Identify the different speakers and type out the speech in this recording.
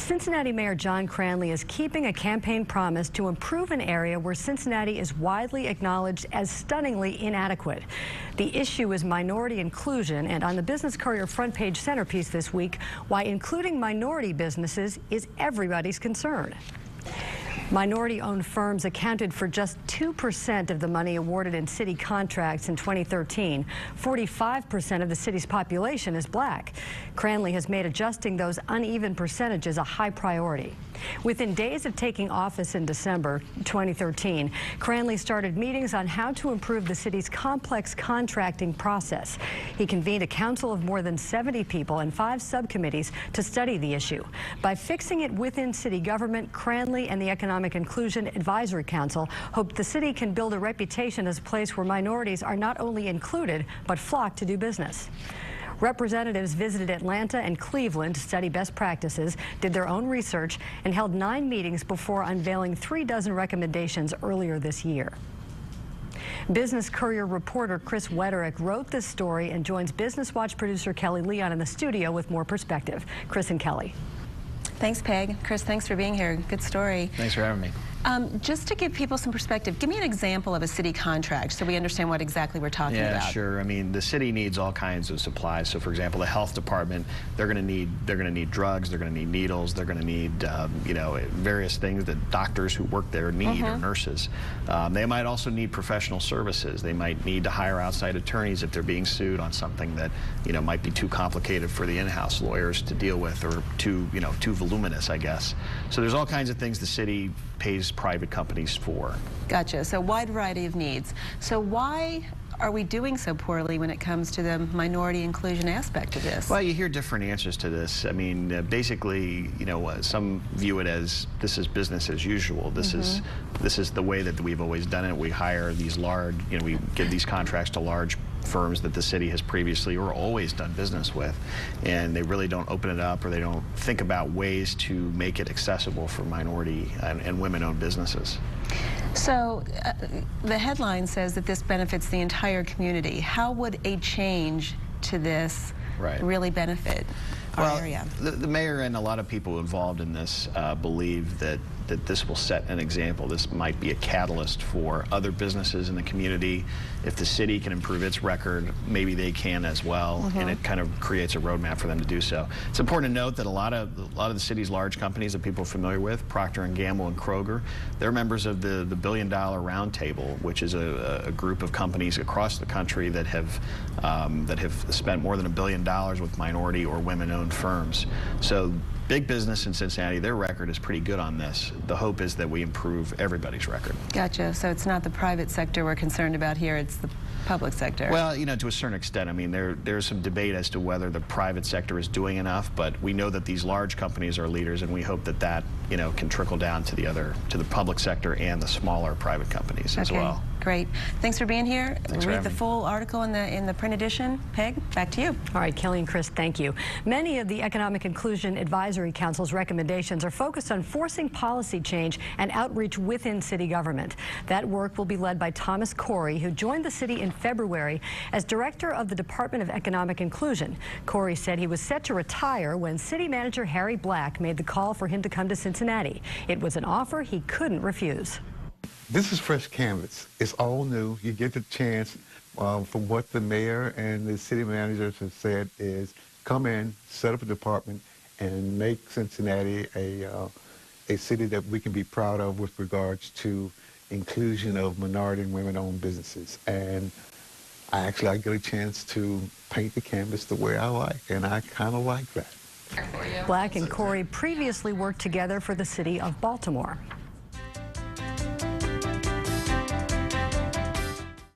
Speaker 1: Cincinnati Mayor John Cranley is keeping a campaign promise to improve an area where Cincinnati is widely acknowledged as stunningly inadequate. The issue is minority inclusion, and on the Business Courier front page centerpiece this week, why including minority businesses is everybody's concern. Minority-owned firms accounted for just 2% of the money awarded in city contracts in 2013. 45% of the city's population is black. Cranley has made adjusting those uneven percentages a high priority. Within days of taking office in December 2013, Cranley started meetings on how to improve the city's complex contracting process. He convened a council of more than 70 people and 5 subcommittees to study the issue. By fixing it within city government, Cranley and the Economic Inclusion Advisory Council hope the city can build a reputation as a place where minorities are not only included, but flock to do business. Representatives visited Atlanta and Cleveland to study best practices, did their own research, and held 9 meetings before unveiling 36 recommendations earlier this year. Business Courier reporter Chris Wederick wrote this story and joins Business Watch producer Kelly Leon in the studio with more perspective. Chris and Kelly.
Speaker 2: Thanks, Peg. Chris, thanks for being here. Good story.
Speaker 3: Thanks for having me.
Speaker 2: Just to give people some perspective, give me an example of a city contract so we understand what exactly we're talking about.
Speaker 3: Yeah, sure. I mean, the city needs all kinds of supplies. So, for example, the health department, they're going to need drugs, they're going to need needles, they're going to need various things that doctors who work there need, or nurses. They might also need professional services. They might need to hire outside attorneys if they're being sued on something that might be too complicated for the in-house lawyers to deal with, or too voluminous, I guess. So there's all kinds of things the city pays private companies for.
Speaker 2: Gotcha. So wide variety of needs. So why are we doing so poorly when it comes to the minority inclusion aspect of this?
Speaker 3: Well, you hear different answers to this. I mean, basically, some view it as this is business as usual. This is the way that we've always done it. We hire these large, we give these contracts to large firms that the city has previously or always done business with, and they really don't open it up, or they don't think about ways to make it accessible for minority and women-owned businesses.
Speaker 2: So the headline says that this benefits the entire community. How would a change to this really benefit our area?
Speaker 3: The mayor and a lot of people involved in this believe that this will set an example. This might be a catalyst for other businesses in the community. If the city can improve its record, maybe they can as well, and it kind of creates a roadmap for them to do so. It's important to note that a lot of the city's large companies that people are familiar with, Procter & Gamble and Kroger, they're members of the $1 Billion Roundtable, which is a group of companies across the country that have spent more than $1 billion with minority or women-owned firms. So big business in Cincinnati, their record is pretty good on this. The hope is that we improve everybody's record.
Speaker 2: Gotcha. So it's not the private sector we're concerned about here, it's the public sector.
Speaker 3: Well, to a certain extent. I mean, there's some debate as to whether the private sector is doing enough, but we know that these large companies are leaders, and we hope that can trickle down to the public sector and the smaller private companies as well.
Speaker 2: Great. Thanks for being here. Read the full article in the print edition. Peg, back to you.
Speaker 1: All right, Kelly and Chris, thank you. Many of the Economic Inclusion Advisory Council's recommendations are focused on forcing policy change and outreach within city government. That work will be led by Thomas Corey, who joined the city in February as director of the Department of Economic Inclusion. Corey said he was set to retire when city manager Harry Black made the call for him to come to Cincinnati. It was an offer he couldn't refuse.
Speaker 4: This is fresh canvas. It's all new. You get the chance from what the mayor and the city managers have said is come in, set up a department, and make Cincinnati a city that we can be proud of with regards to inclusion of minority and women-owned businesses. And I get a chance to paint the canvas the way I like, and I kind of like that.
Speaker 1: Black and Corey previously worked together for the city of Baltimore.